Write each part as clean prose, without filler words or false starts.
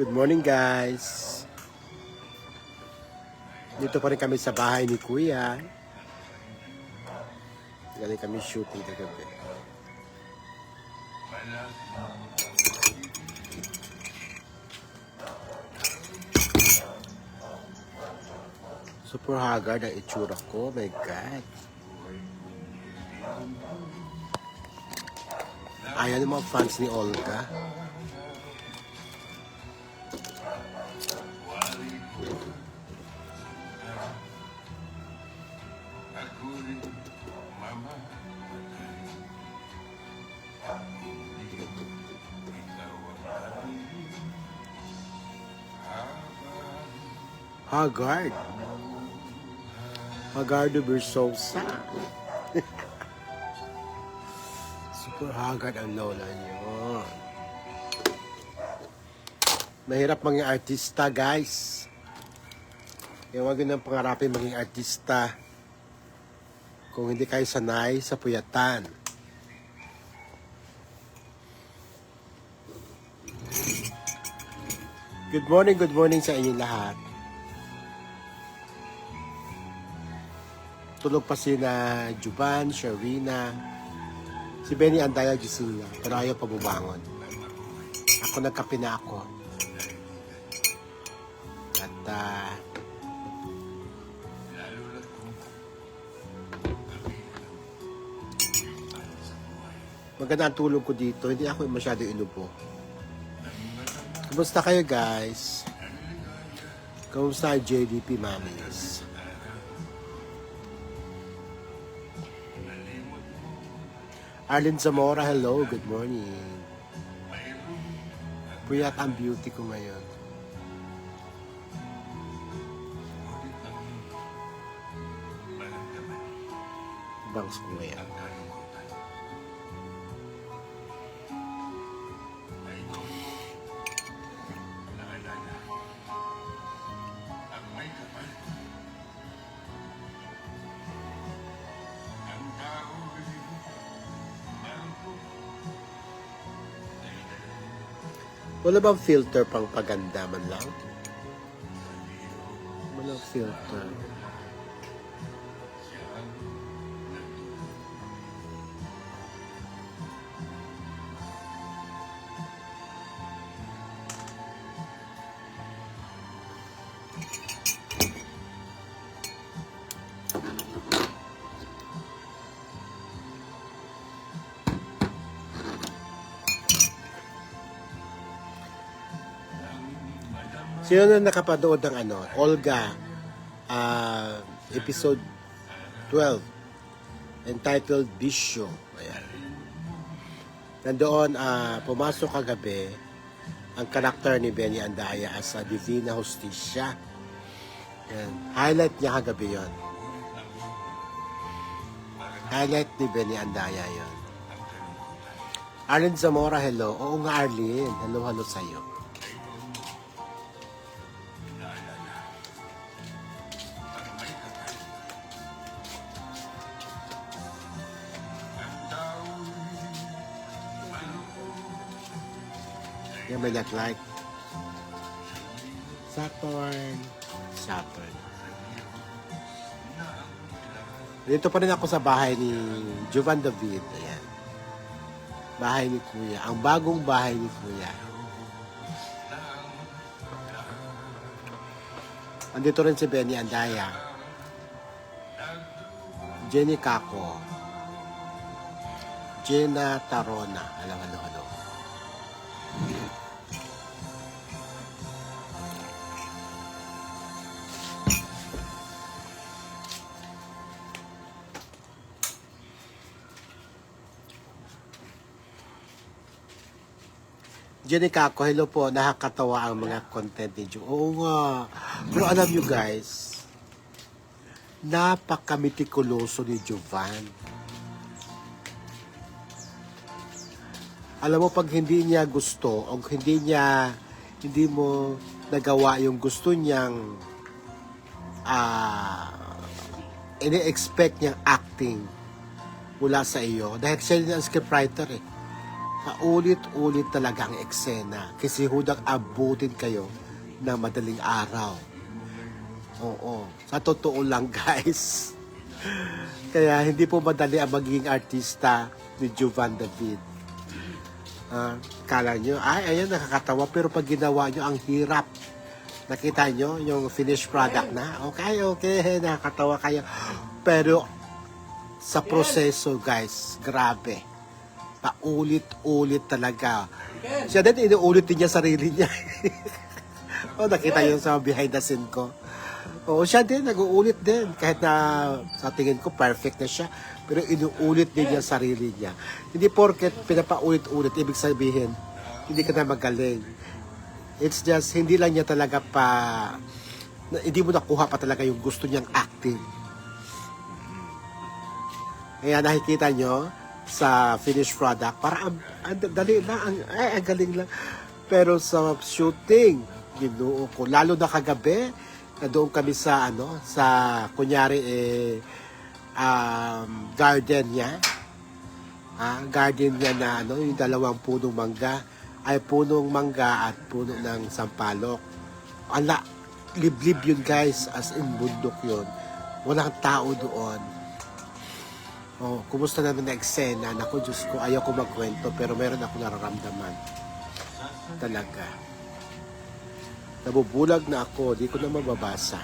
Good morning guys. Dito pa rin kami sa bahay ni Kuya. Galing kami shooting na gabi. Super haggard ang itsura ko. My God. Ayan yung mga fans ni Olga. Haggard. Hagardo Versosa. Super haggard ang lola niyo. Mahirap maging artista, guys. Kaya huwag nang pangarapin maging artista kung hindi kayo sanay sa puyatan. Good morning sa inyong lahat. Tulog pa sina Juban, Sharina, si Benny Andaya gising na, pero ayaw pa bumangon. Ako nagkape na ako. At maganda ang tulog ko dito, hindi ako masyado inubo. Kumusta kayo guys? Kumusta JDP Mamis? Arlene Zamora, hello, good morning. Puyat ang beauty ko ngayon. Bangs ko ngayon. Wala bang filter pang paganda man lang? Walang filter. Sino na nakapanood ng Olga episode 12 entitled Bisyo. Ayan. Nandoon pumasok kagabi ang karakter ni Benny Andaya as a Divina Justicia. Ayan. Highlight niya kagabi yon. Highlight ni Benny Andaya yon. Arlene Zamora, hello. Oo nga Arlene. Hello sa'yo. Yan may like Saturn. Dito pa rin ako sa bahay ni Jovan David. Ayan. Bahay ni Kuya. Ang bagong bahay ni Kuya. Andito rin si Benny Andaya. Jenny Kako. Jenna Tarona. Hello. Jenny Kako, hello po. Nakakatawa ang mga content ni Joe. Oo nga. Pero alam nyo guys, napaka-mitikuloso ni Jovan. Alam mo, pag hindi niya gusto o hindi mo nagawa yung gusto niyang ini-expect niyang acting mula sa iyo. Dahil siya din ang scriptwriter eh. Paulit-ulit talaga ang eksena. Kasi hudang abutin kayo ng madaling araw. Oo. Sa totoo lang, guys. Kaya hindi po madali ang magiging artista ni Jovan David. Kala nyo, ay, ayan, nakakatawa. Pero pag ginawa nyo, ang hirap. Nakita nyo yung finished product na? Okay, nakakatawa kayo. Pero sa proseso, guys, grabe. Paulit-ulit talaga. Siya din, inuulit din niya sarili niya. Nakita nyo sa behind the scene ko. Siya din, nag-uulit din. Kahit na sa tingin ko, perfect na siya. Pero inuulit din niya sarili niya. Hindi porket pinapaulit-ulit, ibig sabihin, hindi ka na magaling. It's just, hindi lang niya talaga hindi mo nakuha pa talaga yung gusto niyang acting. Kaya nakikita nyo, sa finished product, parang ang dali lang, ang galing lang. Pero sa shooting, ginoo ko, lalo na kagabi, na doon kami sa kunyari garden niya. Garden niya na yung dalawang punong mangga, ay punong mangga at puno ng sampalok. Liblib yun, guys, as in bundok yun. Walang tao doon. Kumusta naman na eksena? Naku, Diyos ko, ayaw ko magkwento, pero meron ako nararamdaman. Talaga. Nabubulag na ako, di ko na mababasa.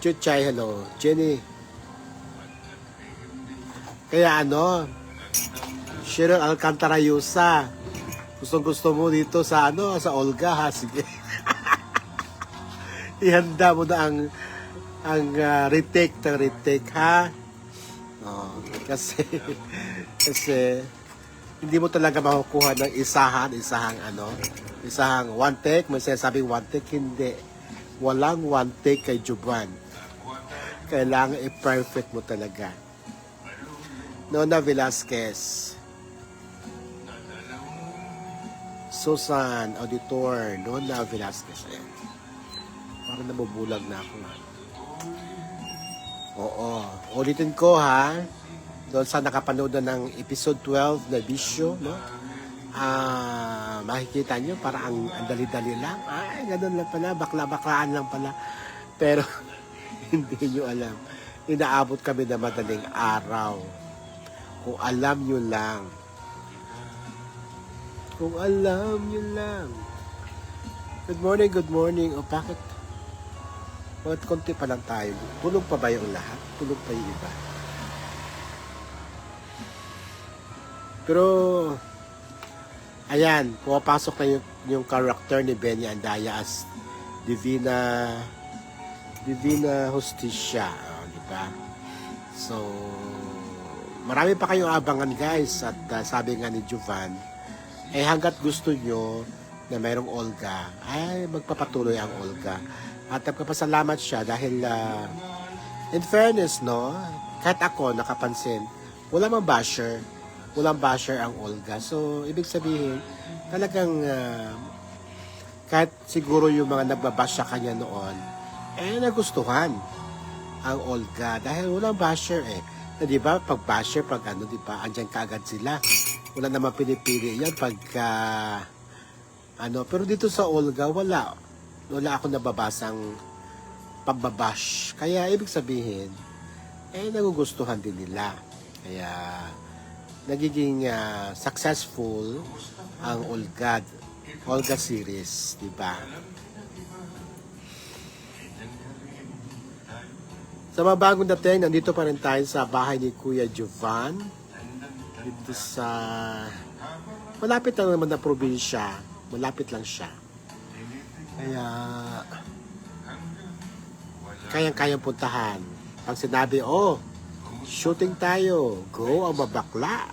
Chuchay, hello. Jenny. Kaya Cheryl Alcantara Yusa. Gusto mo dito sa sa Olga, ha? Sige. Ihanda mo na ang retake, ha? Kasi hindi mo talaga makukuha ng isahang one take. May sinasabing one take, hindi. Walang one take kay Jovan. Kailangan i-perfect mo talaga. Nona Velasquez. Susan, auditor, Nona Velasquez. Parang nabubulag na ako. Ulitin ko, ha. Doon sa nakapanood na ng episode 12 na Bisyo, no? Makikita nyo, parang ang dali-dali lang. Ay, ganun lang pala, bakla-baklaan lang pala. Pero, hindi nyo alam. Inaabot kami na madaling araw. Kung alam nyo lang. Kung alam nyo lang. Good morning. Bakit? Konti pa lang tayo. Tulog pa ba yung lahat? Tulog pa yung iba? Pero, ayan, pumapasok na yung character ni Benny Andaya as Divina Justicia, di ba? So, marami pa kayong abangan, guys, at sabi nga ni Jovan, hanggat gusto nyo na mayroong Olga, ay magpapatuloy ang Olga. At nagpapasalamat siya dahil in fairness, no, kahit ako nakapansin, walang basher ang Olga. So, ibig sabihin, talagang kahit siguro yung mga nagbabash sa kanya noon, nagustuhan ang Olga. Dahil walang basher Na, di ba, pag basher, di ba, andyan kaagad sila. Wala naman pinipili yan pero dito sa Olga, wala ako nababasang pagbabash. Kaya, ibig sabihin, nagugustuhan din nila. Kaya, nagiging successful ang Olga series, di ba? Sa mga bagong dating, nandito pa rin tayo sa bahay ni Kuya Jovan. Dito sa malapit lang naman na probinsya. Malapit lang siya. Kaya kayang puntahan. Pag sinabi, shooting tayo. Go, ang mabakla.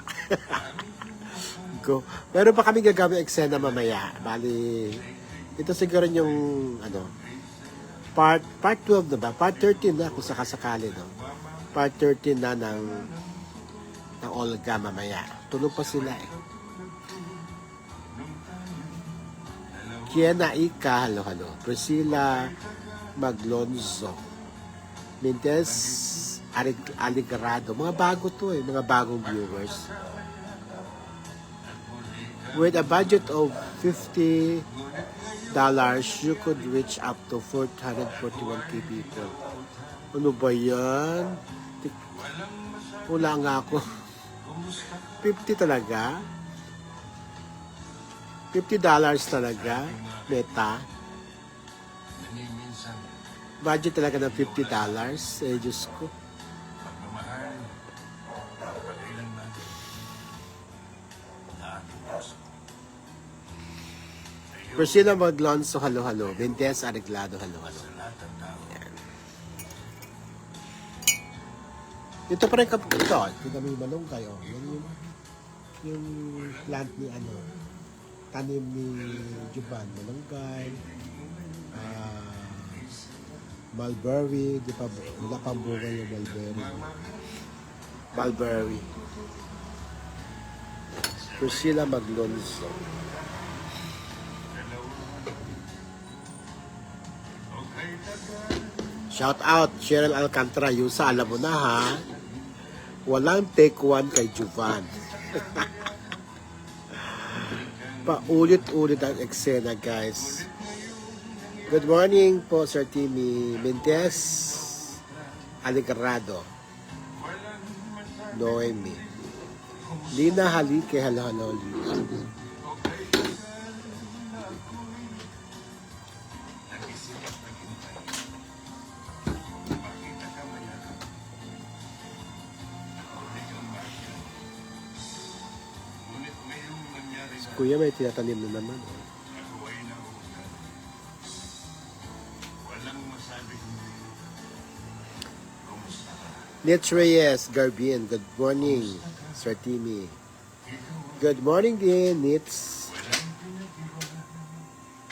Go. Meron pa kami gagawin eksena mamaya. Bali, ito siguro yung, part 12 na ba? Part 13 na kung sakasakali, no? Part 13 na ng Olga mamaya. Tulog pa sila, Kiena Ika, halo. Priscilla Maglonzo. Mintes Aligarado. Mga bago to eh, mga bagong viewers. With a budget of $50, you could reach up to 441k people. Ano ba yan? Wala nga ako. 50 talaga? $50 talaga? Meta? Budget talaga ng $50? Eh, Diyos ko. Priscilla Maglonso, halo-halo. Vintes Areglado, halo-halo. Yan. Ito pa rin ito. Ito may malunggay. Oh. Yung plant ni ano. Tanim ni Juban. Malunggay. Mulberry. Di pa, wala pang bunga yung mulberry. Mulberry. Priscilla Maglonso. Shout out, Cheryl Alcantara, Yusa, alam mo na ha. Walang take one kay Juvan. Paulit-ulit ang eksena, guys. Good morning po, Sir Timmy Mentes, Aligarado, Noemi, Lina Halike, halo-halo, Lina. Kuya, may tinatanim na naman. Nitz Reyes, Garbien, good morning, Sir Timmy. Good morning din, Nitz.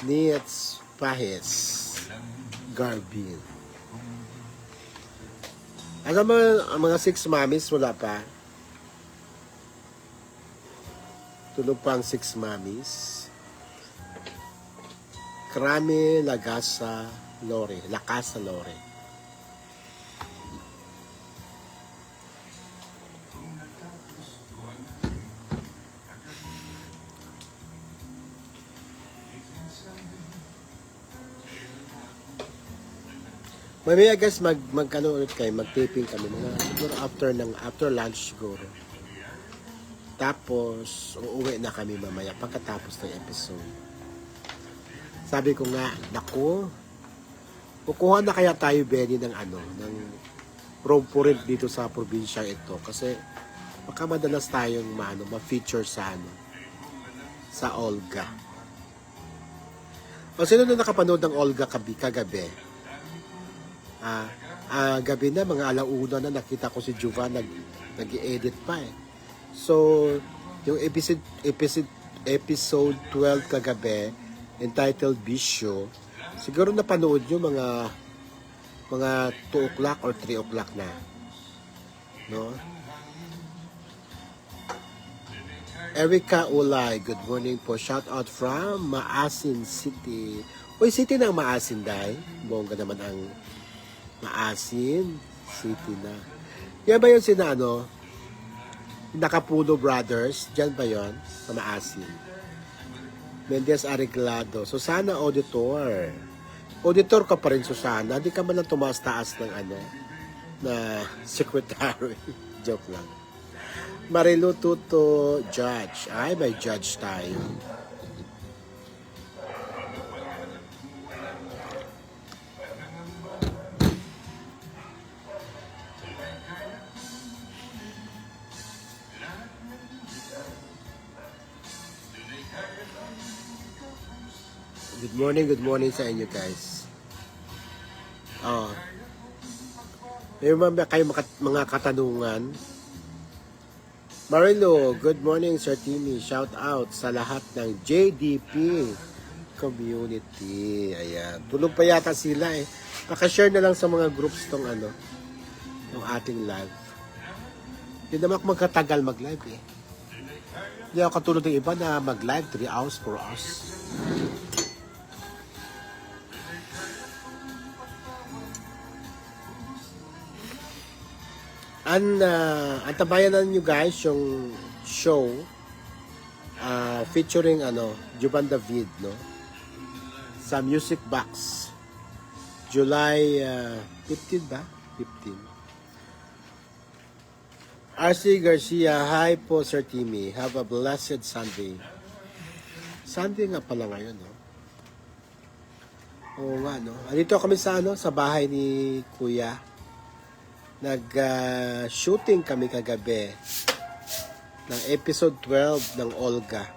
Nitz Pahes, Garbien. Alam mo, ang mga 6 mommies, wala pa. Tulog pa ang 6 mommies. Krame, Lagasa, Lore. Lacasa, Lore. Mamaya guys, magkano ulit kayo, mag-taping kami. Siguro after lunch siguro. Tapos, uuwi na kami mamaya pagkatapos ng episode. Sabi ko nga, naku, kukuha na kaya tayo, Benny, ng room for rent dito sa probinsya ito. Kasi, baka madalas tayong ma-feature sa sa Olga. O, sino na nakapanood ng Olga kagabi? Gabi na, mga alauna na, nakita ko si Juvan nag-i-edit pa eh. So, yung episode 12 kagabi, entitled Bisyo, siguro napanood nyo mga 2 o'clock or 3 o'clock na. No? Erica Ulay, good morning po. Shout out from Maasin City. Uy, city ng Maasin, dahil. Bongga naman ang Maasin City na. Yan ba yun Nakapuno Brothers, dyan ba yun? Sa Maasin. Mendez Areglado. Susana Auditor. Auditor ka pa rin, Susana. Hindi ka man lang tumaas-taas ng na secretary. Joke lang. Marilu Tuto Judge. Ay, may judge tayo. Good morning sa inyo guys. Mayroon ba kayo mga katanungan? Marilo, good morning Sir Timmy. Shout out sa lahat ng JDP community. Ayan. Tulog pa yata sila eh. Pakashare na lang sa mga groups tong yung ating live. Hindi naman ako magkatagal mag-live eh. Hindi ako katulad ng iba na mag-live 3 hours, 4 hours. Antabayanan nyo guys yung show featuring Juban David, no? Sa Music Box. July 15 ba? 15. RC Garcia, hi po Sir Timmy. Have a blessed Sunday. Sunday nga pala ngayon, no? Oo nga, no? Andito kami sa sa bahay ni Kuya. Nag-shooting kami kagabi ng episode 12 ng Olga.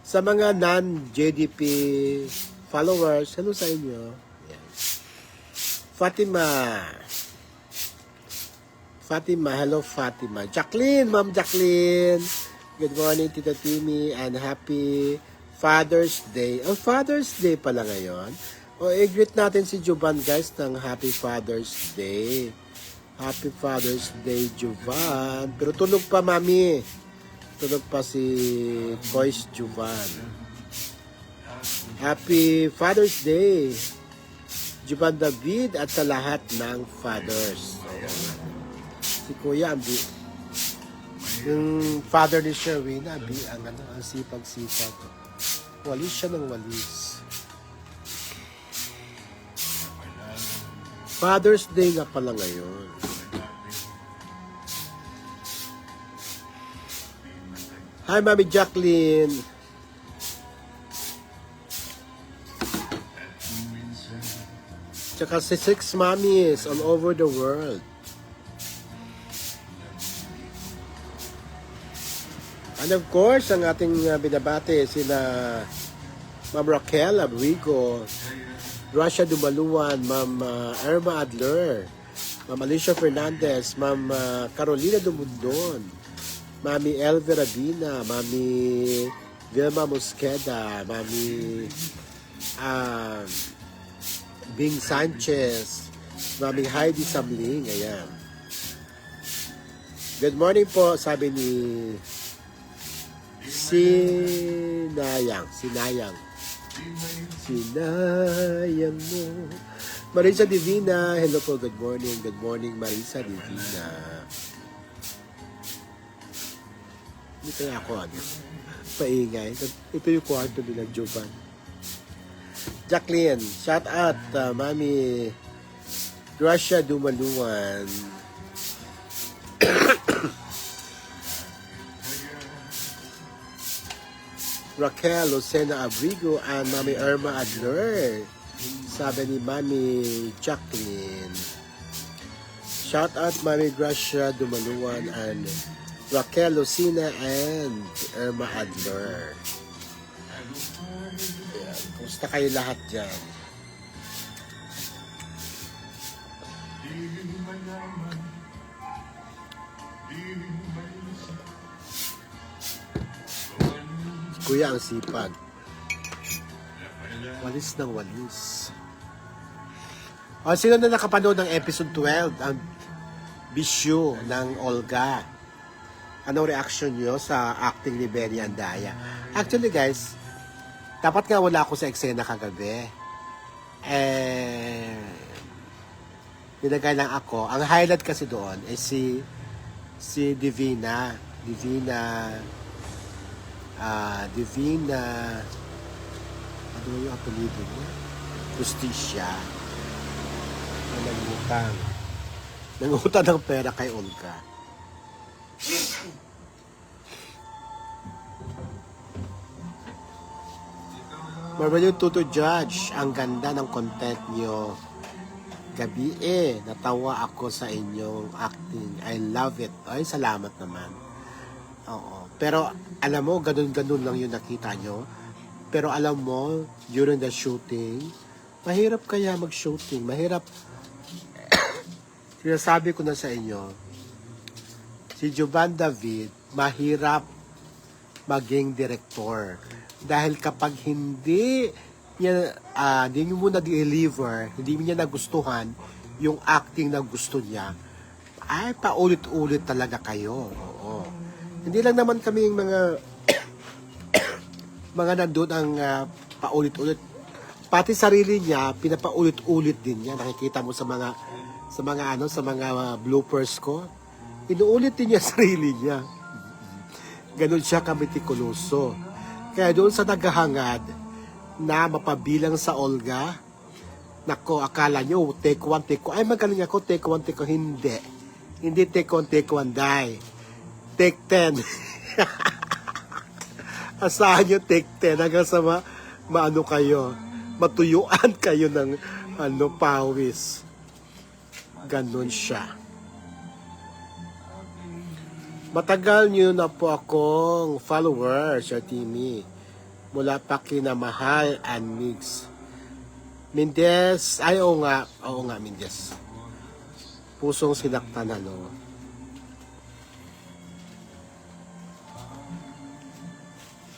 Sa mga non-JDP followers, hello sa inyo. Yan. Fatima, hello Fatima. Jacqueline, Ma'am Jacqueline. Good morning, Tita Timmy, and happy Father's Day. Oh, Father's Day pala ngayon. O, i-greet natin si Juban, guys, ng Happy Father's Day. Happy Father's Day, Juban. Pero tulog pa, Mami. Tulog pa si Boys Juban. Happy Father's Day, Juban David, at sa lahat ng fathers. Si Kuya, yung father ni Sherwina, ang sipag-sipag. Walis siya ng walis. Father's Day nga pala ngayon. Hi, Mami Jacqueline. Tsaka si 6 mommies all over the world. And of course, ang ating binabate sila Ma'am Raquel Abrigo, Gracia Dumaluan, Ma'am Irma Adler, Ma'am Alicia Fernandez, Ma'am Carolina Dumundon, Mami Elvira Bina, Mami Vilma Mosqueda, Mami Bing Sanchez, Mami Heidi Samling, ayan. Good morning po, sabi ni Sinayang mo. Marisa Divina, hello po, good morning Marisa Divina. Hindi kaya ako paingay. Ito yung kwarto nila, Jovan. Jacqueline, shout out, Mami Gracia Dumaluan. Raquel Lucena Abrigo and Mami Irma Adler. Sabi ni Mami Jacqueline. Shout out Mami Gracia Dumaluan and Raquel Lucena and Irma Adler. Ayan. Kumusta kayo lahat dyan? Kuya ang sipag. Walis ng walis. O, sino na nakapanood ng episode 12, ang bisyo ng Olga? Anong reaction nyo sa acting ni Benny Andaya? Actually guys, dapat nga wala ako sa eksena kagabi. Nilagay lang ako. Ang highlight kasi doon ay si Divina. Ano yung apelido niya? Justicia. Nangutang ng pera kay Olga. Marami yung Tuto Judge. Ang ganda ng content nyo. Gabi natawa ako sa inyong acting. I love it. Ay, salamat naman. Oo. Pero alam mo, ganun-ganun lang yung nakita nyo. Pero alam mo, during the shooting, mahirap kaya mag-shooting. Mahirap. Sinasabi ko na sa inyo, si Juban David, mahirap maging director. Dahil kapag hindi nyo muna deliver, hindi niya nagustuhan yung acting na gusto niya, ay paulit-ulit talaga kayo. Oo. Hindi lang naman kami yung mga nandun ang paulit-ulit. Pati sarili niya, pinapaulit-ulit din niya. Nakikita mo sa mga sa mga ano, sa mga bloopers ko. Inuulit din niya sarili niya. Ganun siya kamitikuloso. Kaya doon sa naghahangad na mapabilang sa Olga, nako, akala nyo, take one, take one. Ay, magaling ako, take one, take one. Hindi. Hindi take one, die. Take 10. Asahan nyo, take 10. Hanggang sa maano kayo, matuyuan kayo ng pawis. Ganun siya. Matagal nyo na po akong follower, Sir Timmy. Mula pa kina Mahal and Mix. Mendez, ay oo nga, Mendez. Pusong sinaktan,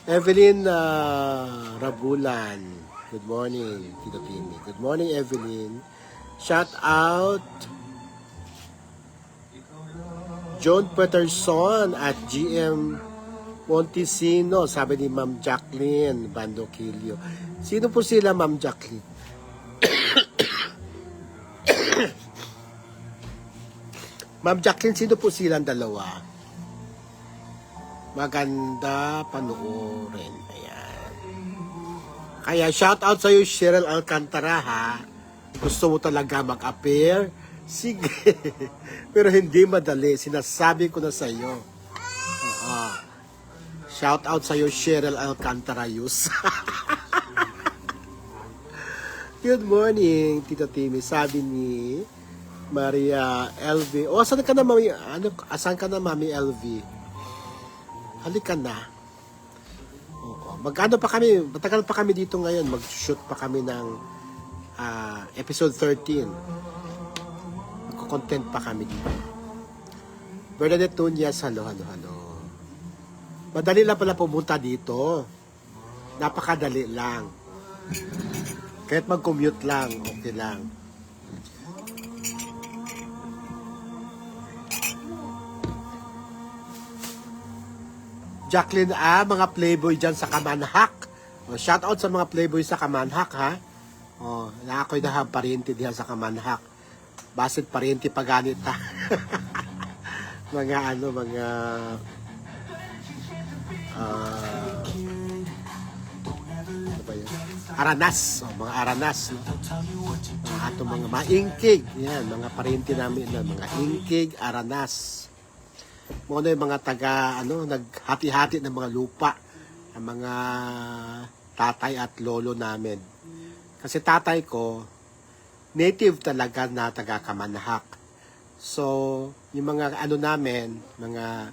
Evelyn Rabulan. Good morning, Tito Timmy. Good morning, Evelyn. Shout out John Peterson at GM Montesino, sabi ni Ma'am Jacqueline Bandokilio. Sino po sila, Ma'am Jacqueline? Ma'am Jacqueline, sino po silang dalawa? Maganda panoorin. Ayan. Kaya shout out sa iyo, Cheryl Alcantara, ha? Gusto mo talaga mag-appear? Sige. Pero hindi madali. Sinasabi ko na sa iyo. Shout out sa iyo, Cheryl Alcantara Yus. Good morning, Tito Timmy. Sabi ni Maria LV. O, asan ka na, Mami? Asan ka na, Mami LV? Halika na. Oo. Matagal pa kami dito ngayon. Mag-shoot pa kami ng episode 13. Content pa kami dito. Bernadette Tunyas, hello. Madali lang pala pumunta dito. Napakadali lang. Kahit mag-commute lang, okay lang. Jacqueline, mga playboy dyan sa Kamanhak. Shout out sa mga playboy sa Kamanhak, ha? Na ako'y pariente diyan sa Kamanhak. Basit pariente paganit, ha? mga aranas, mga aranas, no? Atong mga ingkig, yan, mga pariente namin na mga ingkig, aranas. Muna yung mga naghati-hati ng mga lupa, ang mga tatay at lolo namin. Kasi tatay ko, native talaga na taga Kamanhak. So, yung mga namin, mga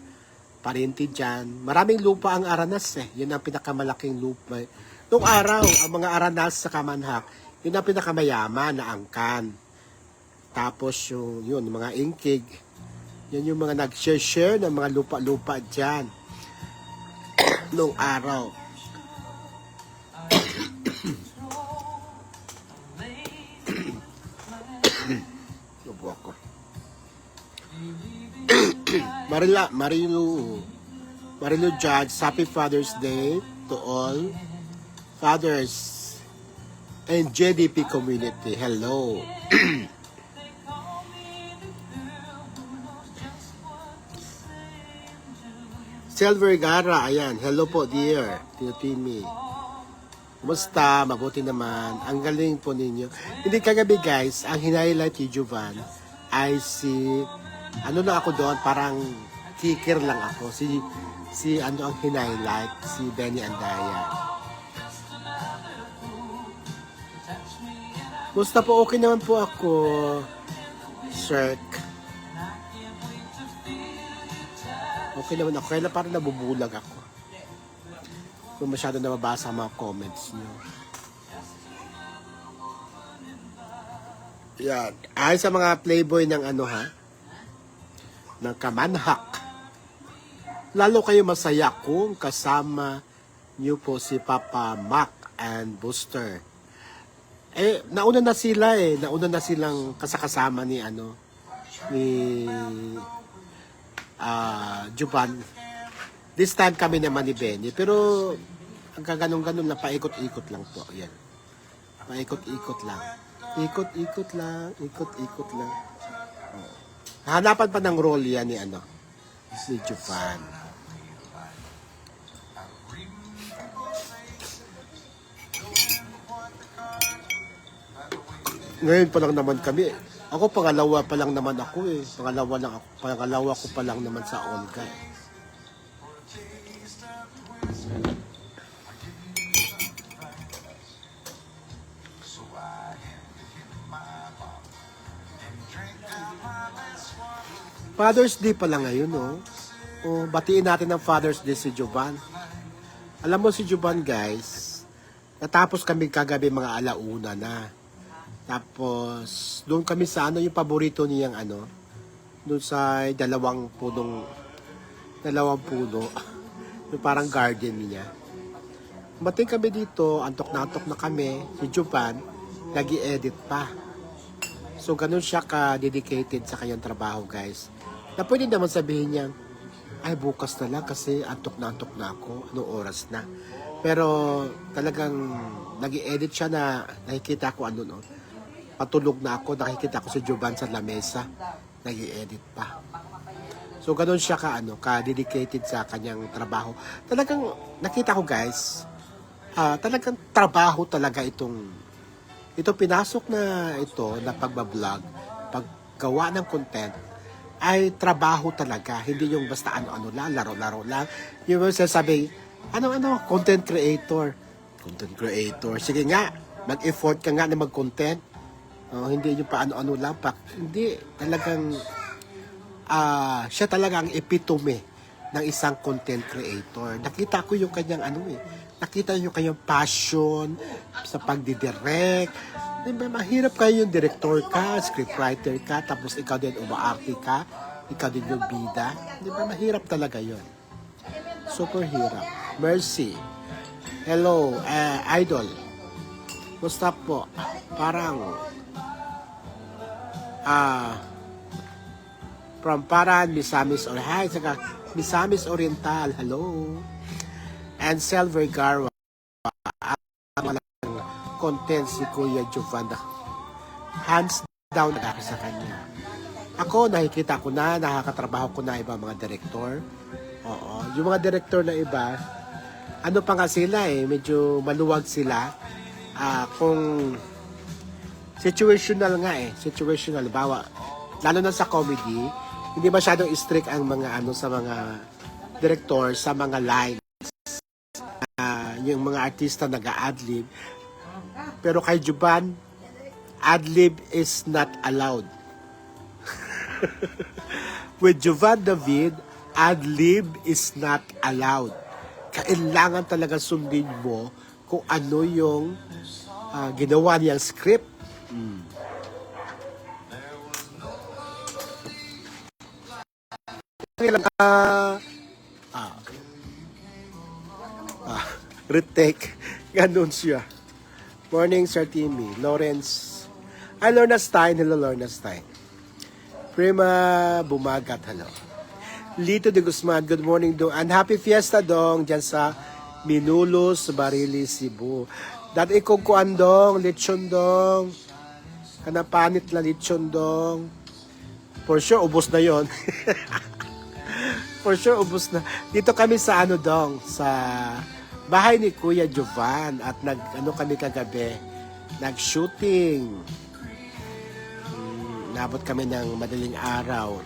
parente dyan, maraming lupa ang aranas Yun ang pinakamalaking lupa. Noong araw, ang mga aranas sa Kamanhak, yun ang pinakamayaman na angkan. Tapos yung mga ingkig, yan yung mga nag-share ng mga lupa-lupa dyan. Noong araw. Marilu Judge, Happy Father's Day to all fathers and JDP community. Hello. Sel Vergara, ayan. Hello po, dear. Tito Timmy. Kumusta? Mabuti naman. Ang galing po ninyo. Hindi kagabi, guys, ang hinighlight ni Jovan ay na ako doon, parang kicker lang ako. Ang hinighlight, si Benny Andaya. Kumusta po? Okay naman po ako, Sirk. Okay naman ako. Kaya parang nabubulag ako. Kung masyado na mabasa ang mga comments nyo. Yan. Ay sa mga playboy ng ng Kamanhak. Lalo kayo masaya kung kasama nyo po si Papa Mac and Booster. Nauna na sila Nauna na silang kasakasama ni Juban. This time kami naman ni Benny. Pero hanggang ganun-ganun na paikot-ikot lang po. Yan. Paikot-ikot lang. Ikot-ikot lang. Hanapan pa ng role yan ni ano, si Jovan. Ngayon pa lang naman kami. Ako pangalawa pa lang naman ako eh. Pangalawa ko pa lang naman sa Olga. Father's Day pala ngayon, no? O, batiin natin ng Father's Day si Jovan. Alam mo si Jovan, guys, natapos kami kagabi mga alauna na. Tapos, doon kami sa ano, yung paborito niyang ano, doon sa dalawang puno, yung parang garden niya. Bating kami dito, antok na kami, si Jovan, nag-i-edit pa. So, ganun siya ka-dedicated sa kanyang trabaho, guys. Na pwede naman sabihin niya, ay bukas na lang kasi antok na ako, anong oras na. Pero talagang nag-i-edit siya na nakikita ko ano, no? Patulog na ako, nakikita ko si Jovan sa lamesa, nag-i-edit pa. So ganun siya ka-dedicated sa kanyang trabaho. Talagang nakita ko, guys, talagang trabaho talaga ito pinasok na ito na pagbablog, paggawa ng content, ay trabaho talaga. Hindi yung basta ano-ano lang, laro-laro lang. Yung sasabi, content creator. Content creator. Sige nga, mag-effort ka nga na mag-content. Hindi yung pa ano-ano lang. Hindi, talagang, siya talaga ang epitome ng isang content creator. Nakita ko yung kanyang nakita yung kanyang passion sa pagdidirect. Diba, mahirap kayo yung director ka, scriptwriter ka, tapos ikaw din umaarte ka, ikaw din yung bida. Diba, mahirap talaga yun. Super hirap. Mercy. Hello, idol. Musta po? Parang, from Paran, Misamis, or hi, saka Misamis Oriental, hello. And Silver Garwa, content si Kuya Jovan, hands down na sa kanya. Ako, nakikita ko na, nakakatrabaho ko na ibang mga direktor. Oo, yung mga direktor na iba, ano pa nga sila medyo maluwag sila. Kung situational nga situational, bawa, lalo na sa comedy, hindi masyadong strict ang mga sa mga direktor, sa mga lines. Yung mga artista nag-a-adlib. Pero kay Jovan, adlib is not allowed. With Jovan David, adlib is not allowed. Kailangan talaga sundin mo kung ano yung ginawa niyang script. Retake. Ganun siya. Morning, Sir Timmy. Lawrence. Lorna Stein. Hello, Lorna Stein. Prima Bumagat. Hello. Lito de Guzman. Good morning, Dong. And happy fiesta, Dong. Diyan sa Minulos, Barili, Cebu. Dati ikong Dong. Lechon, Dong. Kanapanit na lechon, Dong. For sure, ubos na yon. For sure, ubos na. Dito kami sa Dong. Sa bahay ni Kuya Jovan at kami kagabi, nag-shooting. Nabot kami ng madaling araw.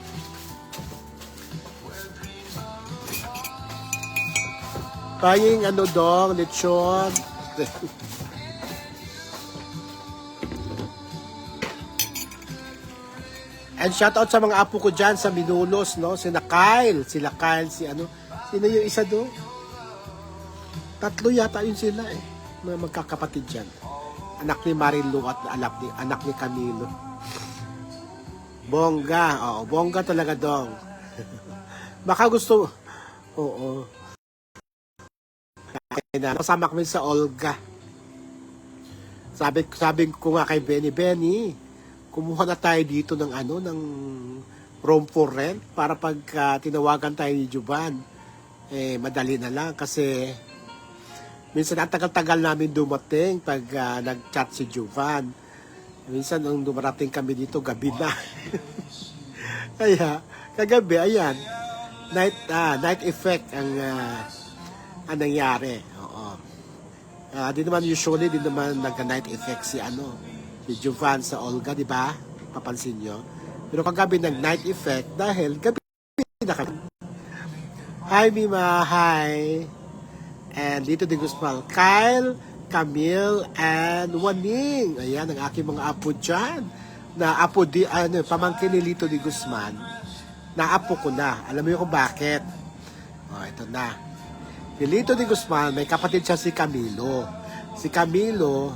Paying Dong, lechon. And shout out sa mga apo ko dyan sa Minulos, no? Sila Kyle, sino yung isa doon? Tatlo yata yun sila mga magkakapatid dyan. Anak ni Marilu at anak ni Camilo. Bongga. Oo, bongga talaga, Dong. Baka gusto, oo. Kasama kami sa Olga. Sabi ko nga kay Benny, kumuha na tayo dito ng room for rent para pag tinawagan tayo ni Jovan, madali na lang kasi minsan ang tagal-tagal namin dumating pag nag-chat si Jovan. Minsan nung dumarating kami dito, gabi na. Kaya, kagabi, ayan, night effect ang nangyari. Oo. Di naman usually, di naman nagka-night effect si Jovan sa Olga, di ba? Papansin nyo. Pero kagabi nag-night effect dahil gabi na kami. Hi, Mima. Hi. And Lito de Guzman. Kyle, Camille, and Waning. Ayan, ang aking mga apo dyan. Na apo pamangkin ni Lito de Guzman. Na apo ko na. Alam mo kung bakit? Ito na. Si Lito de Guzman, may kapatid siya si Camilo. Si Camilo,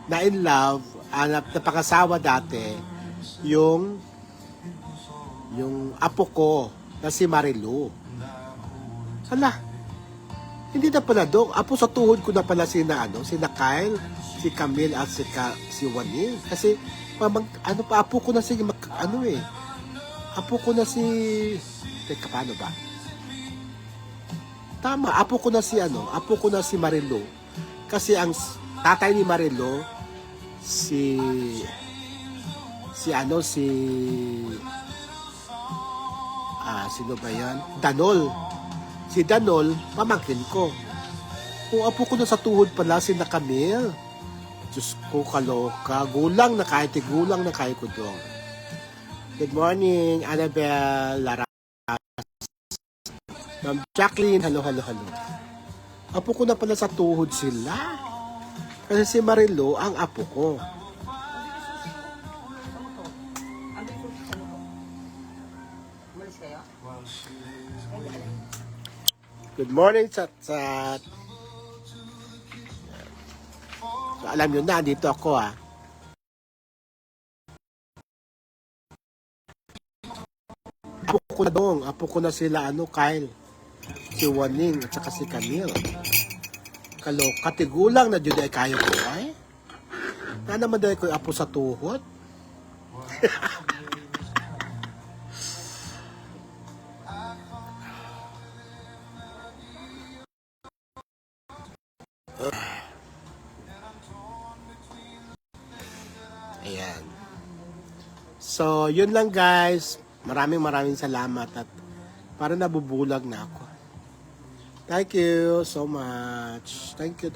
na in love, napakasawa dati, yung apo ko, na si Marilu. Hala, hindi na pala do. Apo sa tuhod ko na pala si Kyle, si Camille at si Waning. Kasi apo ko na Apo ko na si teka, paano ba? Tama, apo ko na si Marilu. Kasi ang tatay ni Marilu sino ba yan? Danol. Si Danol, pamangkin ko. Kung apo ko na sa tuhod pala si Camille. Diyos ko, kaloka. Gulang na kahit ko doon. Good morning, Annabelle, Lara. Ma'am Jacqueline, hello. Apo ko na pala sa tuhod sila. Kasi si Marilu ang apo ko. Good morning, Chat. So, alam nyo na, dito ako Apo ko na sila, Kyle. Si Waning, at saka si Camille. Katigulang na dyan ay kayo ko, na naman dahil ko apo sa tuhod. Ayan. So, yun lang guys. Maraming salamat at parang nabubulag na ako. Thank you so much. Thank you.